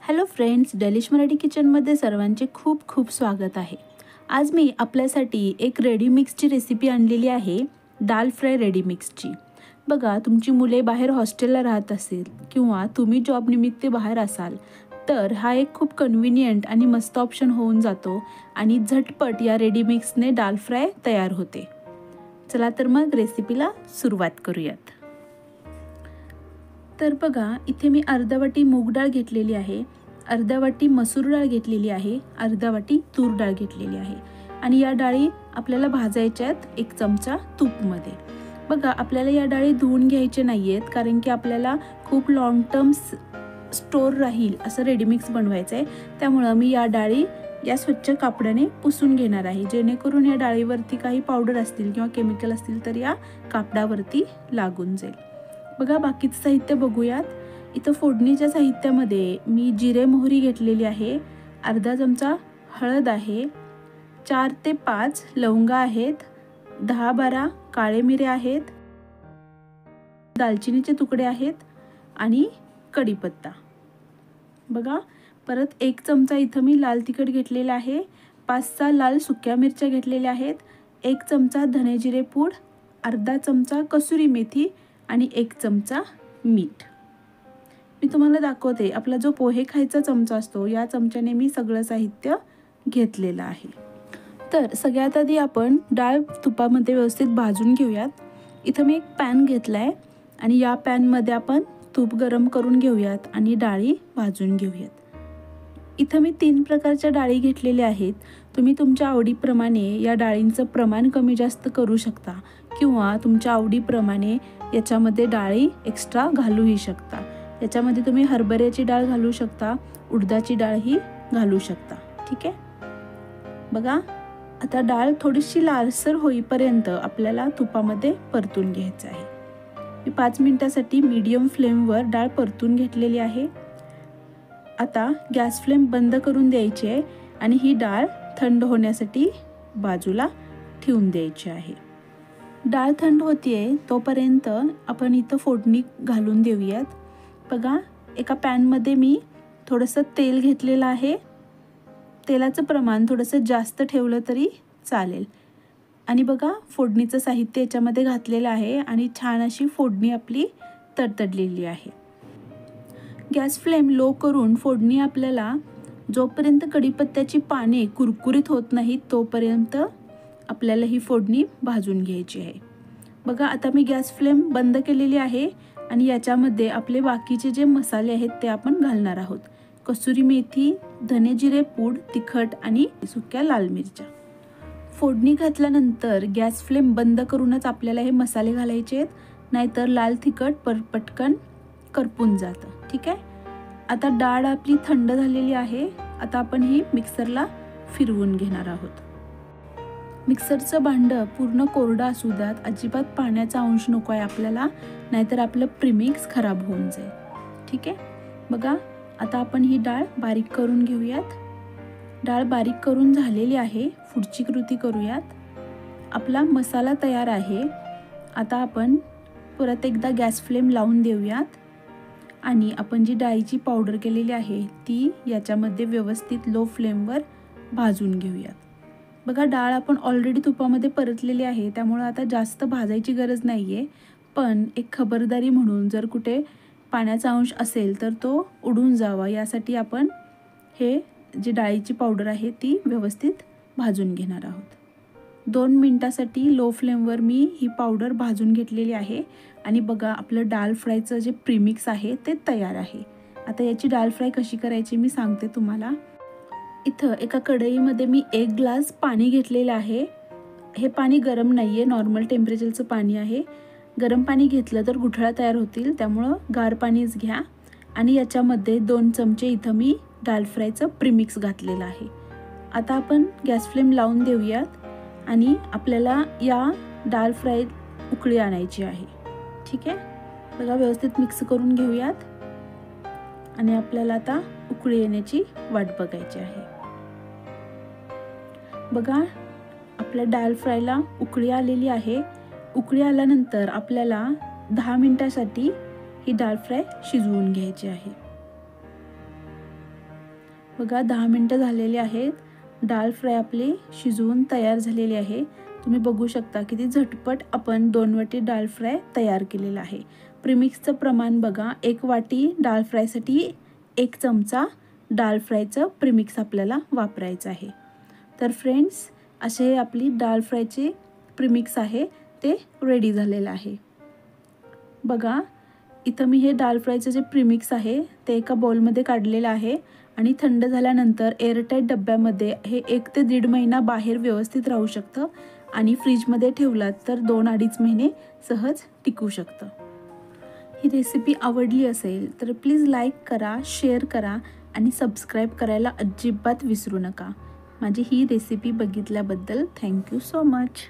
Hello friends, delish Marathi किचनमध्ये सर्वांचे खूप खूप स्वागत आहे। आज मी आपल्यासाठी एक रेडी मिक्सची रेसिपी आणलेली आहे, दाल फ्राय रेडी मिक्सची। बघा, तुमची मुले बाहेर हॉस्टेलला राहत असेल किंवा तुम्ही जॉब निमित्त बाहेर असाल तर हा एक खूप कन्व्हिनियंट आणि मस्त ऑप्शन होऊन जातो आणि झटपट या रेडी मिक्सने दाल फ्राय तयार होते। चला तर मग रेसिपीला सुरुवात करूयात। तर बघा, इथे मी अर्धा वाटी मूग डाळ घेतलेली आहे, अर्धा वाटी मसूर डाळ घेतलेली आहे, अर्धा वाटी तूर डाळ घेतलेली आहे आणि या डाळी आपल्याला भाजायच्या आहेत 1 चमचा तूपमध्ये। बघा, आपल्याला या डाळी धुवून घ्यायचे नाहीयेत कारण की आपल्याला खूप लॉंग टर्म स्टोर राहील असं रेडी मिक्स बनवायचं आहे। त्यामुळे मी या डाळी या स्वच्छ कापडाने पुसून घेणार आहे, जेणेकरून या डाळीवरती काही पावडर असतील किंवा केमिकल असतील तर या कापडावरती लागून जाईल। बघा, बाकीचं साहित्य बघूयात। इथं फोडणीच्या साहित्यामध्ये मी जिरे मोहरी घेतलेली आहे, अर्धा चमचा हळद आहे, 4 ते 5 लवंगा आहेत, 10-12 काळे मिरे आहेत, दालचिनीचे तुकडे आहेत आणि कढीपत्ता। बघा, परत 1 चमचा इथं मी लाल तिखट घेतलेला आहे, 5-6 लाल सुक्या मिरच्या घेतलेल्या आहेत, 1 चमचा धने जिरे पूड, अर्धा चमचा कसुरी मेथी आणि 1 चमचा मीठ। मी तुम्हाला दाखवते, आपला जो पोहे खायचा चमचा असतो या चमच्याने मी सगळं साहित्य घेतलेलं आहे। तर सगळ्यात आधी आपण डाळ तुपामध्ये व्यवस्थित भाजून घेऊयात। इथं मी एक पॅन घेतलाय आणि या पॅनमध्ये आपण तूप गरम करून घेऊयात आणि डाळी भाजून घेऊयात। इथं मी 3 प्रकारच्या डाळी घेतलेल्या आहेत। तुम्ही तुमच्या आवडीप्रमाणे या डाळींचं प्रमाण कमी जास्त करू शकता किंवा तुमच्या आवडीप्रमाणे याच्यामध्ये डाळी एक्स्ट्रा घालूही शकता। याच्यामध्ये तुम्ही हरभऱ्याची डाळ घालू शकता, उडदाची डाळही घालू शकता, ठीक आहे। बघा, आता डाळ थोडीशी लालसर होईपर्यंत आपल्याला तुपामध्ये परतून घ्यायचं आहे। मी 5 मिनिटासाठी मीडियम फ्लेमवर डाळ परतून घेतलेली आहे। आता गॅस फ्लेम बंद करून द्यायची आहे आणि ही डाळ थंड होण्यासाठी बाजूला ठेवून द्यायची आहे। डाळ थंड होतीये तोपर्यंत आपण इथं फोडणी घालून देऊयात। बघा, एका पॅनमध्ये मी थोडंसं तेल घेतलेलं आहे, तेलाचं प्रमाण थोडंसं जास्त ठेवलं तरी चालेल। आणि बघा, फोडणीचं साहित्य याच्यामध्ये घातलेलं आहे आणि छान अशी फोडणी आपली तडतडलेली आहे। गॅस फ्लेम लो करून फोडणी आपल्याला जोपर्यंत कढीपत्त्याची पाने कुरकुरीत होत नाहीत तोपर्यंत आपल्याला ही फोडणी भाजून घ्यायची आहे। बघा, आता मी गॅस फ्लेम बंद केलेली आहे आणि याच्यामध्ये आपले बाकीचे जे मसाले आहेत ते आपण घालणार आहोत। कसुरी मेथी, धने जिरे पूड, तिखट आणि सुक्या लाल मिरच्या। फोडणी घातल्यानंतर गॅस फ्लेम बंद करूनच आपल्याला हे मसाले घालायचे आहेत, नाहीतर लाल तिखट पटकन करपून जातं, ठीक आहे। आता डाळ आपली थंड झालेली आहे। आता आपण ही मिक्सरला फिरवून घेणार आहोत। मिक्सरचं भांडं पूर्ण कोरडं असू द्यात, अजिबात पाण्याचा अंश नको आहे आपल्याला, नाहीतर आपलं प्रीमिक्स खराब होऊन जाईल, ठीक आहे। बघा, आता आपण ही डाळ बारीक करून घेऊयात। डाळ बारीक करून झालेली आहे। पुढची कृती करूयात। आपला मसाला तयार आहे। आता आपण परत एकदा गॅस फ्लेम लावून देऊयात आणि आपण जी डाळीची पावडर केलेली आहे ती याच्यामध्ये व्यवस्थित लो फ्लेमवर भाजून घेऊयात। बघा, डाळ आपण ऑलरेडी तुपामध्ये परतलेली आहे, त्यामुळे आता जास्त भाजायची गरज नाहीये, पण एक खबरदारी म्हणून जर कुठे पाण्याचा अंश असेल तर तो उडून जावा यासाठी आपण हे जी डाळीची पावडर आहे ती व्यवस्थित भाजून घेणार आहोत। 2 मिनिटासाठी लो फ्लेमवर मी ही पावडर भाजून घेतलेली आहे आणि बघा, आपलं दाल फ्रायचं जे प्रीमिक्स आहे ते तयार आहे। आता याची दाल फ्राय कशी करायची मी सांगते तुम्हाला। इथं एका कढईमध्ये मी 1 ग्लास पाणी घेतलेलं आहे। हे पाणी गरम नाहीये, नॉर्मल टेम्परेचरचं पाणी आहे। गरम पाणी घेतलं तर गुठळा तयार होतील, त्यामुळं गार पाणीच घ्या आणि याच्यामध्ये 2 चमचे इथं मी दाल फ्रायचं प्रीमिक्स घातलेलं आहे। आता आपण गॅस फ्लेम लावून देऊयात आणि आपल्याला या दाल फ्राय उकळी आणायची आहे, ठीक आहे। बघा, व्यवस्थित मिक्स करून घेऊयात आणि आपल्याला आता उकळी येण्याची वाट बघायची आहे। बघा, आपल्या दाल फ्रायला उकळी आलेली आहे। उकळी आल्यानंतर आपल्याला 10 मिनिटासाठी ही दाल फ्राय शिजवून घ्यायची आहे। बघा 10 मिनटं झालेली आहेत. डाळ फ्राय आपली शिजवून तयार झालेली आहे. तुम्ही बघू शकता किती झटपट आपण 2 वाटी डाळ फ्राय तयार केलेला आहे. प्रीमिक्सचं प्रमाण बघा, 1 वाटी डाळ फ्रायसाठी 1 चमचा डाळ फ्रायचं प्रीमिक्स आपल्याला वापरायचं आहे. तर फ्रेंड्स, असे आपली डाळ फ्रायचे प्रीमिक्स आहे ते रेडी झालेलं आहे. बघा, इथं मी हे डाळ फ्रायचं जे प्रीमिक्स आहे ते एका बाउलमध्ये काढलेलं आहे आणि थंड झाल्यानंतर एअरटाईट डब्यामध्ये हे 1 ते 1.5 महिना बाहेर व्यवस्थित राहू शकतं आणि फ्रीजमध्ये ठेवलात तर 2-2.5 महिने सहज टिकू शकतं. ही रेसिपी आवडली असेल तर प्लीज लाईक करा, शेअर करा आणि सबस्क्राईब करायला अजिबात विसरू नका. माझी ही रेसिपी बघितल्याबद्दल थँक्यू सो मच.